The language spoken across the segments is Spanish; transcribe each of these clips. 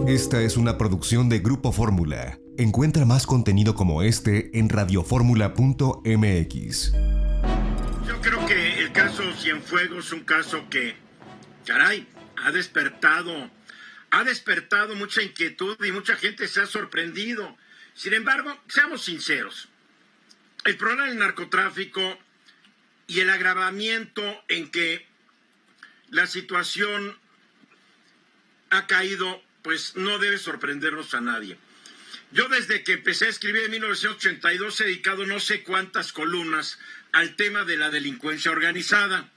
Esta es una producción de Grupo Fórmula. Encuentra más contenido como este en radioformula.mx. Yo creo que el caso Cienfuegos es un caso que, caray, ha despertado mucha inquietud y mucha gente se ha sorprendido. Sin embargo, seamos sinceros, el problema del narcotráfico y el agravamiento en que la situación ha caído, pues no debe sorprendernos a nadie. Yo desde que empecé a escribir en 1982 he dedicado no sé cuántas columnas al tema de la delincuencia organizada.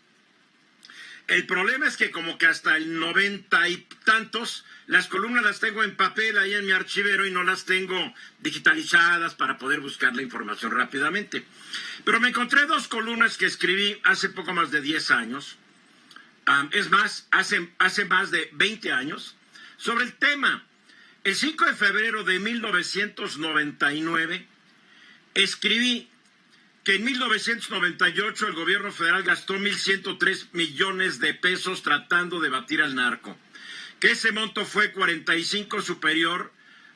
El problema es que como que hasta el 90 y tantos, las columnas las tengo en papel ahí en mi archivero y no las tengo digitalizadas para poder buscar la información rápidamente. Pero me encontré dos columnas que escribí hace poco más de 10 años, es más, hace más de 20 años, sobre el tema. El 5 de febrero de 1999 escribí que en 1998 el gobierno federal gastó 1,103 millones de pesos tratando de batir al narco, que ese monto fue 45 superior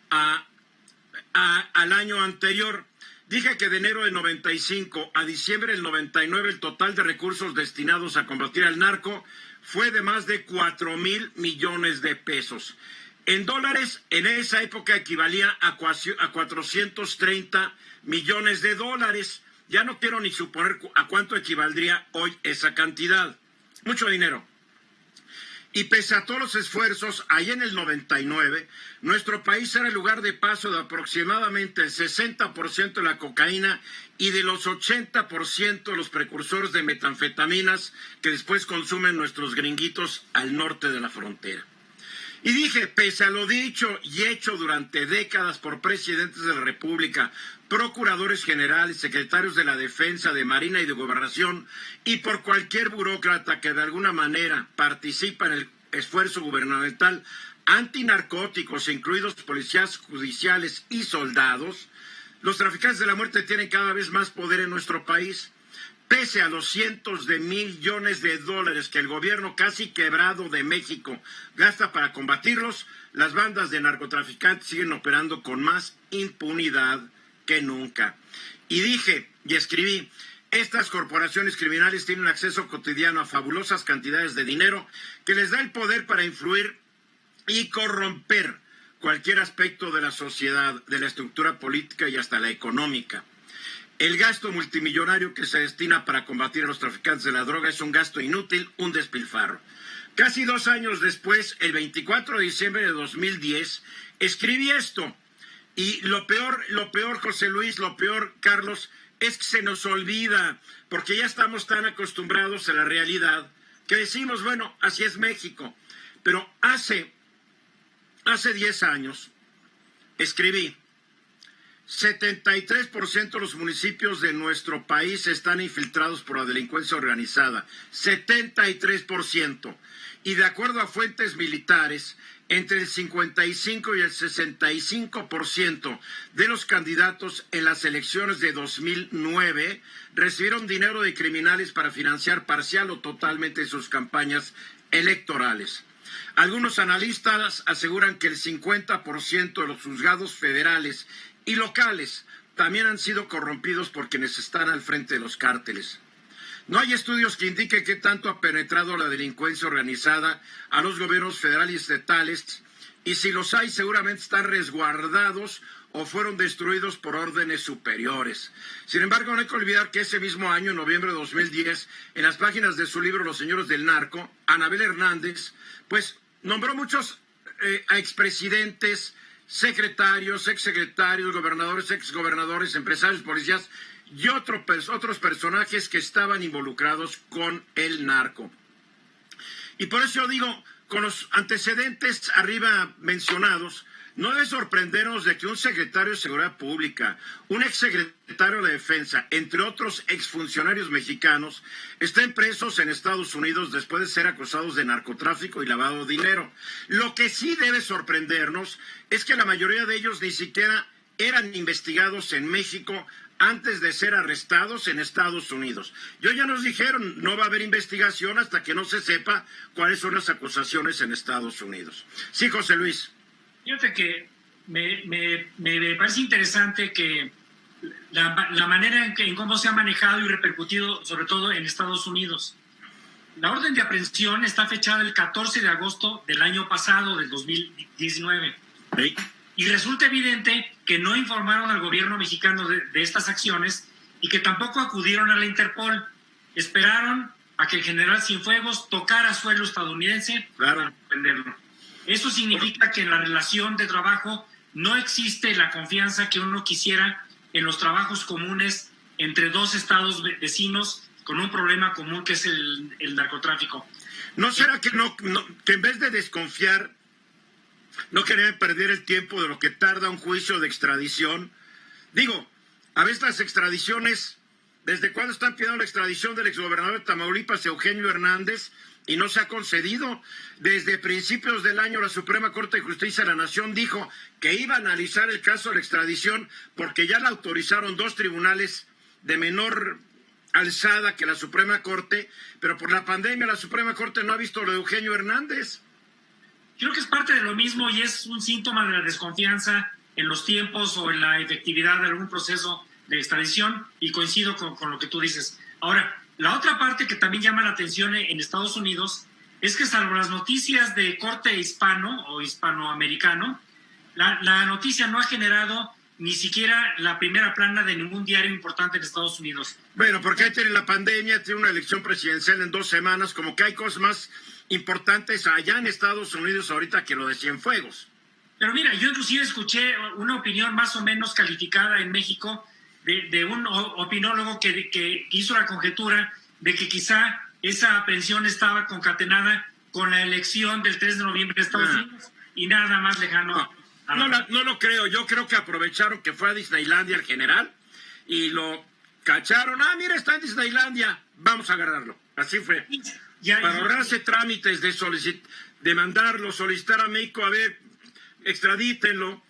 al año anterior. Dije que de enero del 95 a diciembre del 99 el total de recursos destinados a combatir al narco fue de más de 4,000 millones de pesos. En dólares, en esa época equivalía a 430 millones de dólares. Ya no quiero ni suponer a cuánto equivaldría hoy esa cantidad. Mucho dinero. Y pese a todos los esfuerzos, ahí en el 99, nuestro país era el lugar de paso de aproximadamente el 60% de la cocaína y de los 80% de los precursores de metanfetaminas que después consumen nuestros gringuitos al norte de la frontera. Y dije, pese a lo dicho y hecho durante décadas por presidentes de la República, procuradores generales, secretarios de la Defensa, de Marina y de Gobernación, y por cualquier burócrata que de alguna manera participa en el esfuerzo gubernamental antinarcóticos, incluidos policías judiciales y soldados, los traficantes de la muerte tienen cada vez más poder en nuestro país. Pese a los cientos de millones de dólares que el gobierno casi quebrado de México gasta para combatirlos, las bandas de narcotraficantes siguen operando con más impunidad que nunca. Y dije, y escribí, estas corporaciones criminales tienen acceso cotidiano a fabulosas cantidades de dinero que les da el poder para influir y corromper cualquier aspecto de la sociedad, de la estructura política y hasta la económica. El gasto multimillonario que se destina para combatir a los traficantes de la droga es un gasto inútil, un despilfarro. Casi 2 años después, el 24 de diciembre de 2010, escribí esto. Y lo peor, José Luis, lo peor, Carlos, es que se nos olvida, porque ya estamos tan acostumbrados a la realidad, que decimos, bueno, así es México. Pero hace 10 años, escribí, 73% de los municipios de nuestro país están infiltrados por la delincuencia organizada. 73%. Y de acuerdo a fuentes militares, entre el 55 y el 65% de los candidatos en las elecciones de 2009 recibieron dinero de criminales para financiar parcial o totalmente sus campañas electorales. Algunos analistas aseguran que el 50% de los juzgados federales y locales también han sido corrompidos por quienes están al frente de los cárteles. No hay estudios que indiquen qué tanto ha penetrado la delincuencia organizada a los gobiernos federales y estatales, y si los hay seguramente están resguardados o fueron destruidos por órdenes superiores. Sin embargo, no hay que olvidar que ese mismo año, en noviembre de 2010, en las páginas de su libro Los Señores del Narco, Anabel Hernández, pues nombró muchos a expresidentes, secretarios, exsecretarios, gobernadores, exgobernadores, empresarios, policías y otros personajes que estaban involucrados con el narco. Y por eso yo digo, con los antecedentes arriba mencionados, no debe sorprendernos de que un secretario de Seguridad Pública, un exsecretario de la Defensa, entre otros exfuncionarios mexicanos, estén presos en Estados Unidos después de ser acusados de narcotráfico y lavado de dinero. Lo que sí debe sorprendernos es que la mayoría de ellos ni siquiera eran investigados en México antes de ser arrestados en Estados Unidos. Ya nos dijeron, no va a haber investigación hasta que no se sepa cuáles son las acusaciones en Estados Unidos. Sí, José Luis. Fíjate que me parece interesante que la manera en cómo se ha manejado y repercutido, sobre todo en Estados Unidos. La orden de aprehensión está fechada el 14 de agosto del año pasado, del 2019. Sí. Y resulta evidente que no informaron al gobierno mexicano de estas acciones y que tampoco acudieron a la Interpol. Esperaron a que el general Cienfuegos tocara suelo estadounidense para defenderlo. Eso significa que en la relación de trabajo no existe la confianza que uno quisiera en los trabajos comunes entre dos estados vecinos con un problema común que es el narcotráfico. ¿No será que que en vez de desconfiar, no querían perder el tiempo de lo que tarda un juicio de extradición? Digo, a veces las extradiciones, ¿desde cuándo están pidiendo la extradición del exgobernador de Tamaulipas, Eugenio Hernández, y no se ha concedido? Desde principios del año la Suprema Corte de Justicia de la Nación dijo que iba a analizar el caso de la extradición porque ya la autorizaron dos tribunales de menor alzada que la Suprema Corte, pero por la pandemia la Suprema Corte no ha visto lo de Eugenio Hernández. Creo que es parte de lo mismo y es un síntoma de la desconfianza en los tiempos o en la efectividad de algún proceso de extradición, y coincido con lo que tú dices. Ahora, la otra parte que también llama la atención en Estados Unidos es que, salvo las noticias de corte hispano o hispanoamericano, la noticia no ha generado ni siquiera la primera plana de ningún diario importante en Estados Unidos. Bueno, porque ahí tiene la pandemia, tiene una elección presidencial en 2 semanas, como que hay cosas más importantes allá en Estados Unidos ahorita que lo de Cienfuegos. Pero mira, yo inclusive escuché una opinión más o menos calificada en México de un opinólogo que hizo la conjetura de que quizá esa aprehensión estaba concatenada con la elección del 3 de noviembre de Estados Unidos y nada más lejano. No lo creo. Yo creo que aprovecharon que fue a Disneylandia el general y lo cacharon. Ah, mira, está en Disneylandia, vamos a agarrarlo. Así fue. Para ahorrarse trámites de mandarlo, solicitar a México, a ver, extradítenlo.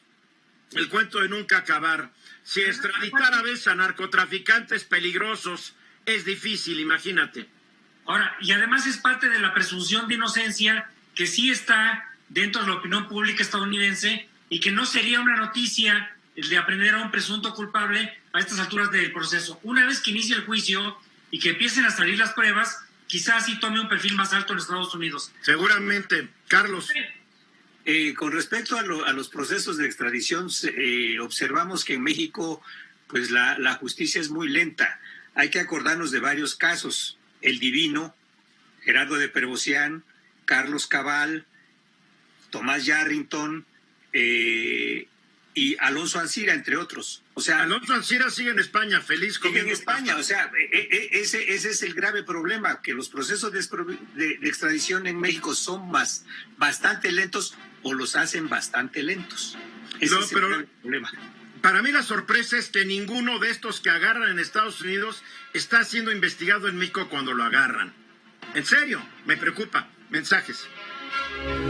El cuento de nunca acabar. Si extraditar a veces a narcotraficantes peligrosos es difícil, imagínate. Ahora, y además es parte de la presunción de inocencia que sí está dentro de la opinión pública estadounidense y que no sería una noticia el de aprender a un presunto culpable a estas alturas del proceso. Una vez que inicie el juicio y que empiecen a salir las pruebas, quizás sí tome un perfil más alto en Estados Unidos. Seguramente. Carlos. Con respecto a los procesos de extradición, observamos que en México pues la justicia es muy lenta. Hay que acordarnos de varios casos: El Divino, Gerardo de Perbocián, Carlos Cabal, Tomás Yarrington y Alonso Ancira, entre otros. O sea, Alonso Ancira sigue en España, feliz sigue en España. O sea, ese es el grave problema, que los procesos de extradición en México son bastante lentos o los hacen bastante lentos. Ese es el grave problema. Para mí la sorpresa es que ninguno de estos que agarran en Estados Unidos está siendo investigado en México cuando lo agarran. En serio, me preocupa. Mensajes.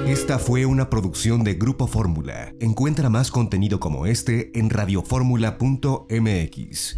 Esta fue una producción de Grupo Fórmula. Encuentra más contenido como este en radioformula.mx.